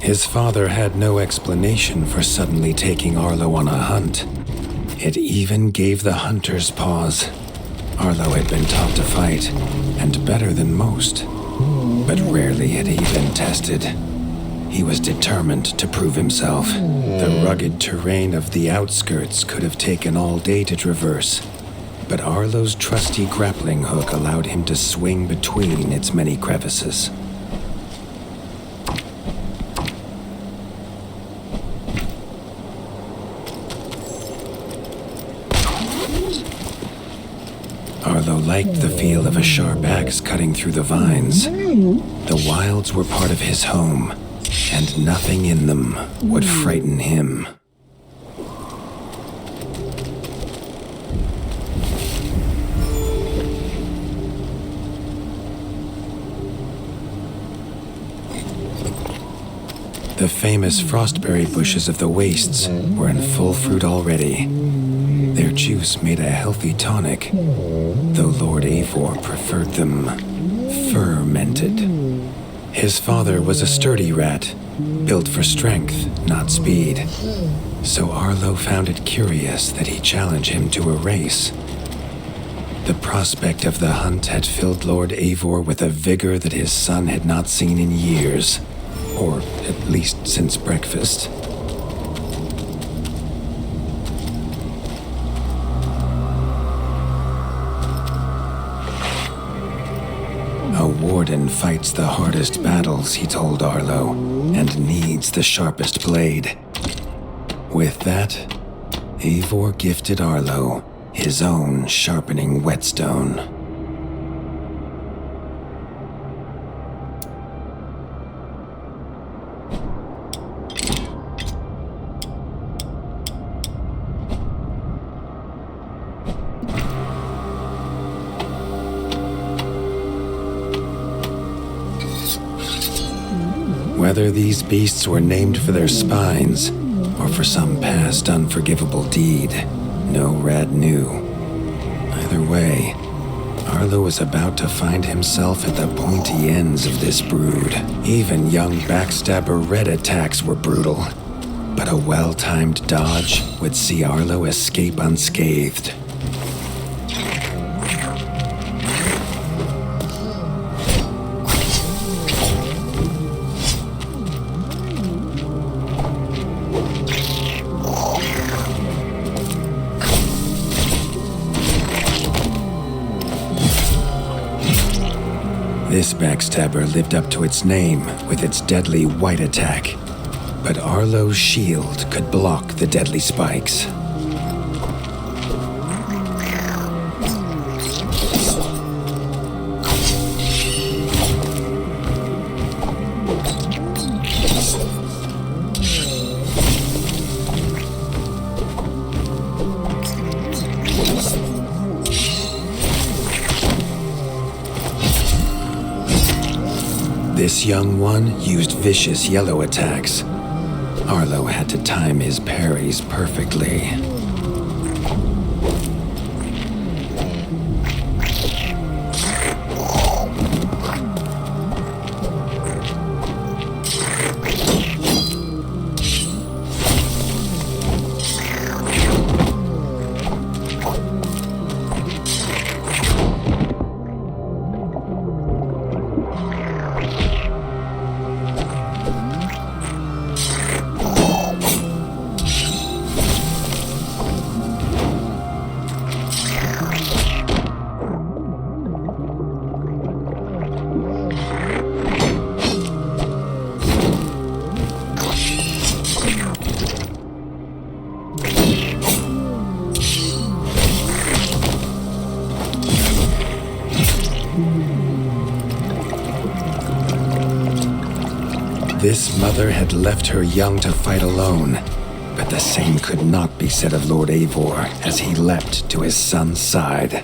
His father had no explanation for suddenly taking Arlo on a hunt. It even gave the hunters pause. Arlo had been taught to fight, and better than most. But rarely had he been tested. He was determined to prove himself. The rugged terrain of the outskirts could have taken all day to traverse, but Arlo's trusty grappling hook allowed him to swing between its many crevices. Arlo liked the feel of a sharp axe cutting through the vines. The wilds were part of his home, and nothing in them would frighten him. The famous frostberry bushes of the wastes were in full fruit already. Their juice made a healthy tonic, though Lord Eivor preferred them fermented. His father was a sturdy rat, built for strength, not speed. So Arlo found it curious that he challenged him to a race. The prospect of the hunt had filled Lord Eivor with a vigor that his son had not seen in years, or at least since breakfast. A warden fights the hardest battles, he told Arlo, and needs the sharpest blade. With that, Eivor gifted Arlo his own sharpening whetstone. Whether these beasts were named for their spines or for some past unforgivable deed, no rat knew. Either way, Arlo was about to find himself at the pointy ends of this brood. Even young backstabber red attacks were brutal, but a well-timed dodge would see Arlo escape unscathed. This backstabber lived up to its name with its deadly white attack, but Arlo's shield could block the deadly spikes. This young one used vicious yellow attacks. Arlo had to time his parries perfectly. This mother had left her young to fight alone, but the same could not be said of Lord Eivor as he leapt to his son's side.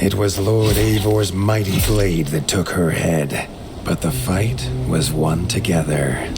It was Lord Eivor's mighty blade that took her head, but the fight was won together.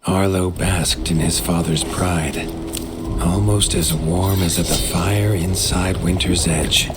Arlo basked in his father's pride, almost as warm as at the fire inside Winter's Edge.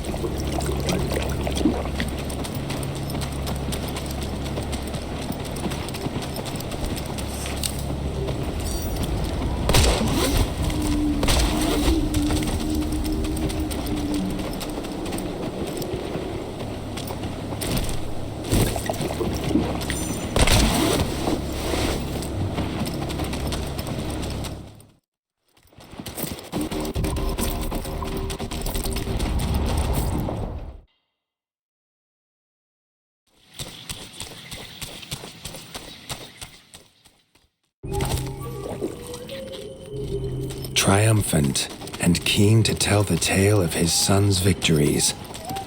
Triumphant and keen to tell the tale of his son's victories,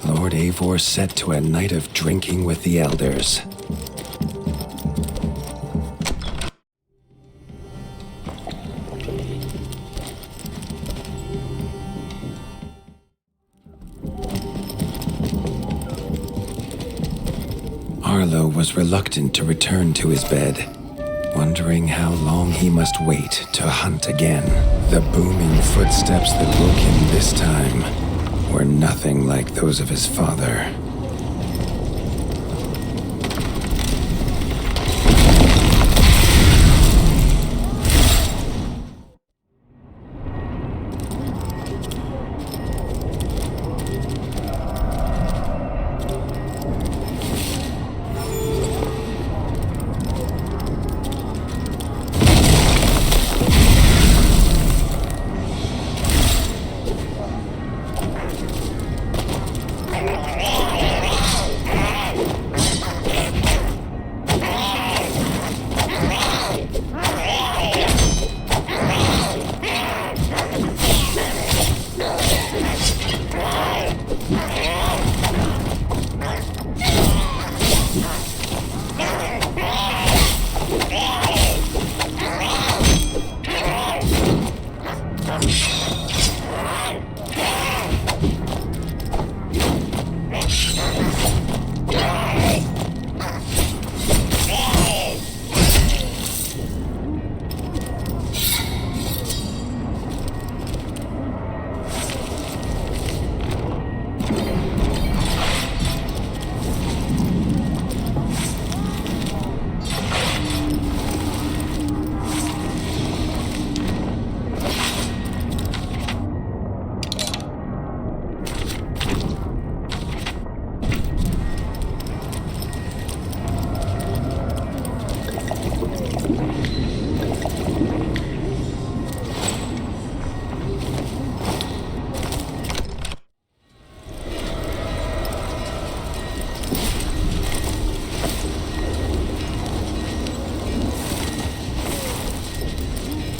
Lord Eivor set to a night of drinking with the elders. Arlo was reluctant to return to his bed, wondering how long he must wait to hunt again. The booming footsteps that woke him this time were nothing like those of his father.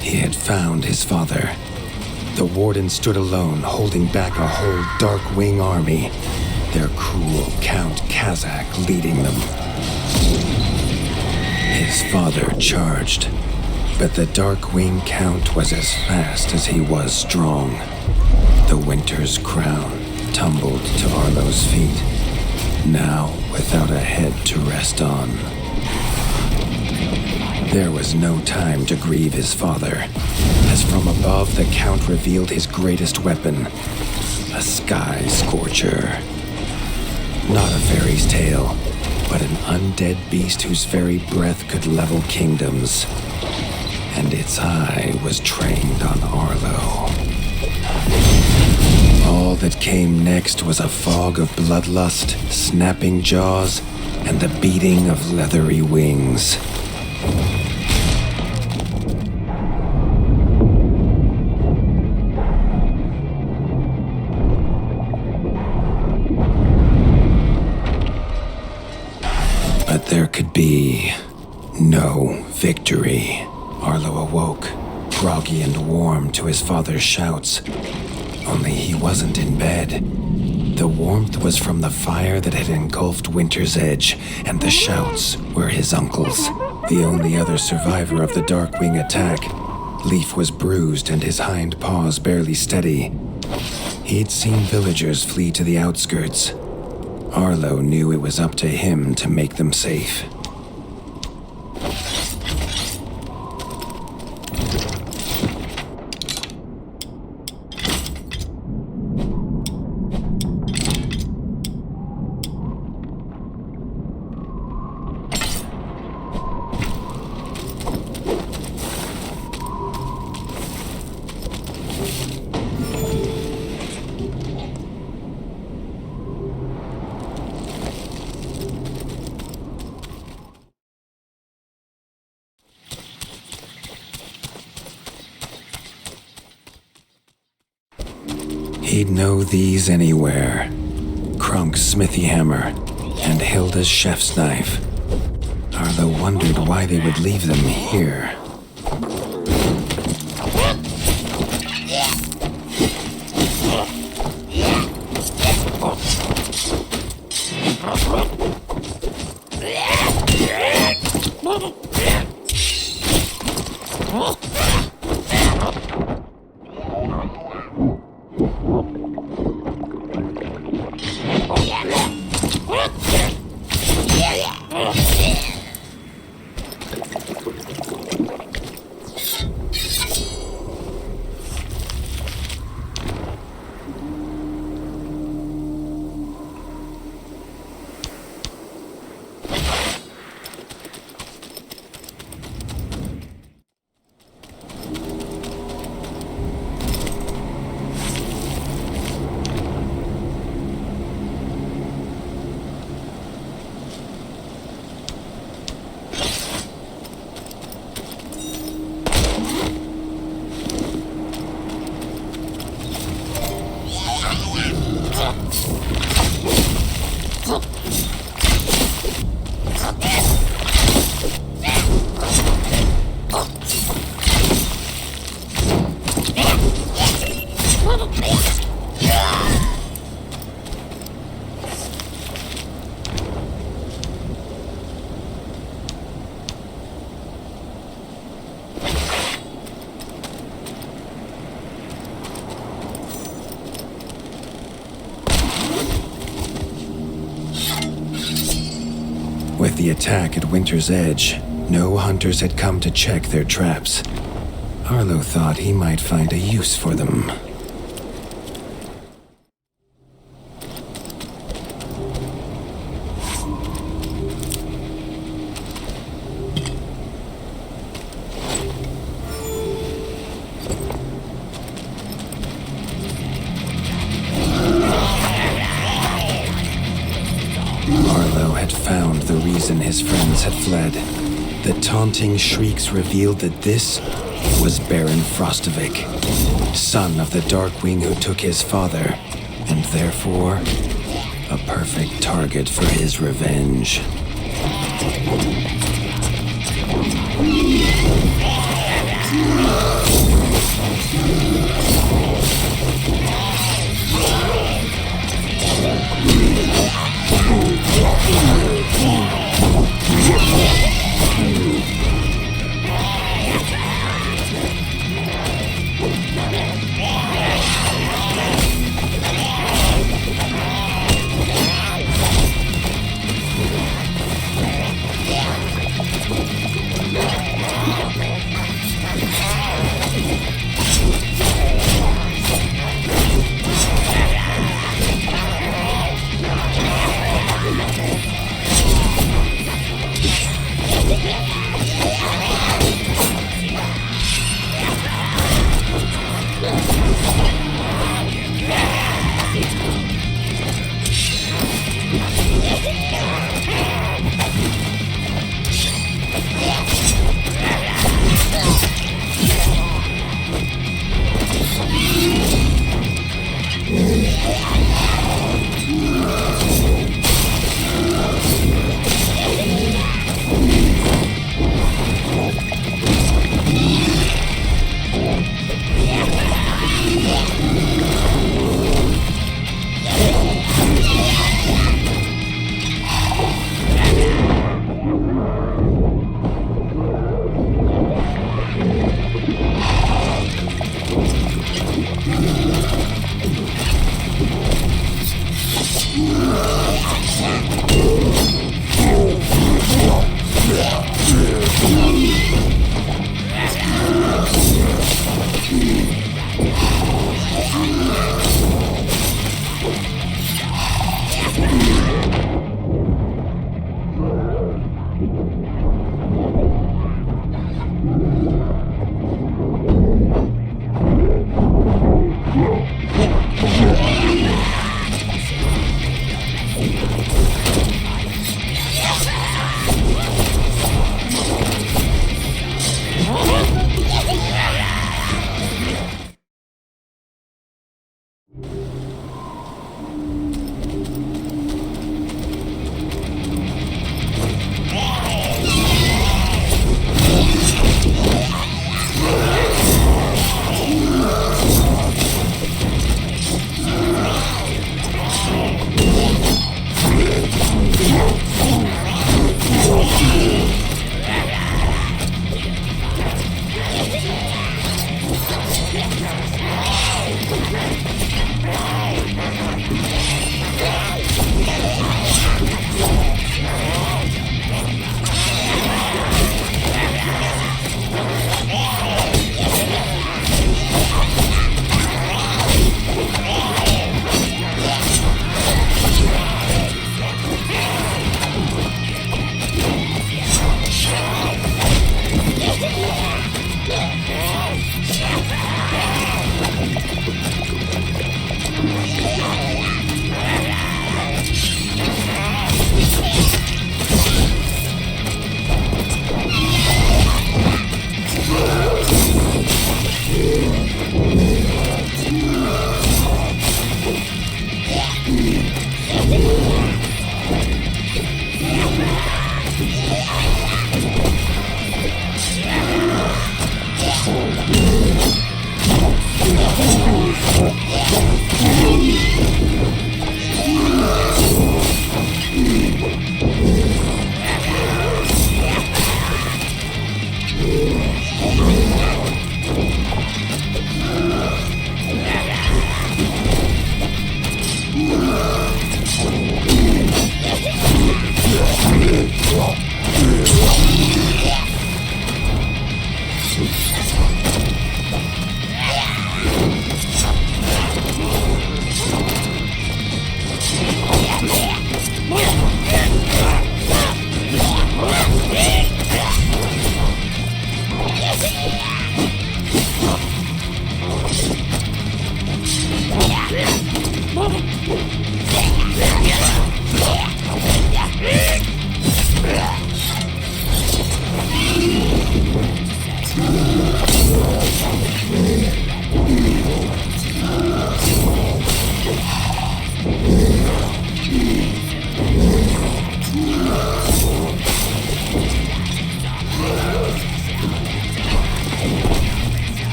He had found his father. The warden stood alone, holding back a whole Dark Wing army, their cruel Count Kazak leading them. His father charged, but the Dark Wing Count was as fast as he was strong. The Winter's crown tumbled to Arlo's feet, now without a head to rest on. There was no time to grieve his father, as from above the Count revealed his greatest weapon, a sky scorcher. Not a fairy's tale, but an undead beast whose very breath could level kingdoms. And its eye was trained on Arlo. All that came next was a fog of bloodlust, snapping jaws, and the beating of leathery wings. But there could be no victory. Arlo awoke, groggy and warm to his father's shouts. Only he wasn't in bed. The warmth was from the fire that had engulfed Winter's Edge, and the shouts were his uncle's. The only other survivor of the Darkwing attack, Leaf was bruised and his hind paws barely steady. He'd seen villagers flee to the outskirts. Arlo knew it was up to him to make them safe. He'd know these anywhere. Krunk's smithy hammer and Hilda's chef's knife. Arlo wondered why they would leave them here. With the attack at Winter's Edge, no hunters had come to check their traps. Arlo thought he might find a use for them. Arlo had found the reason his friends had fled. The taunting shrieks revealed that this was Baron Frostovic, son of the Darkwing who took his father, and therefore a perfect target for his revenge.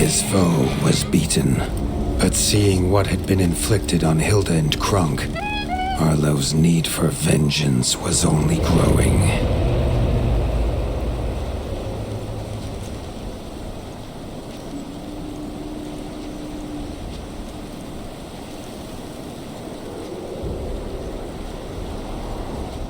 His foe was beaten, but seeing what had been inflicted on Hilda and Kronk, Arlo's need for vengeance was only growing.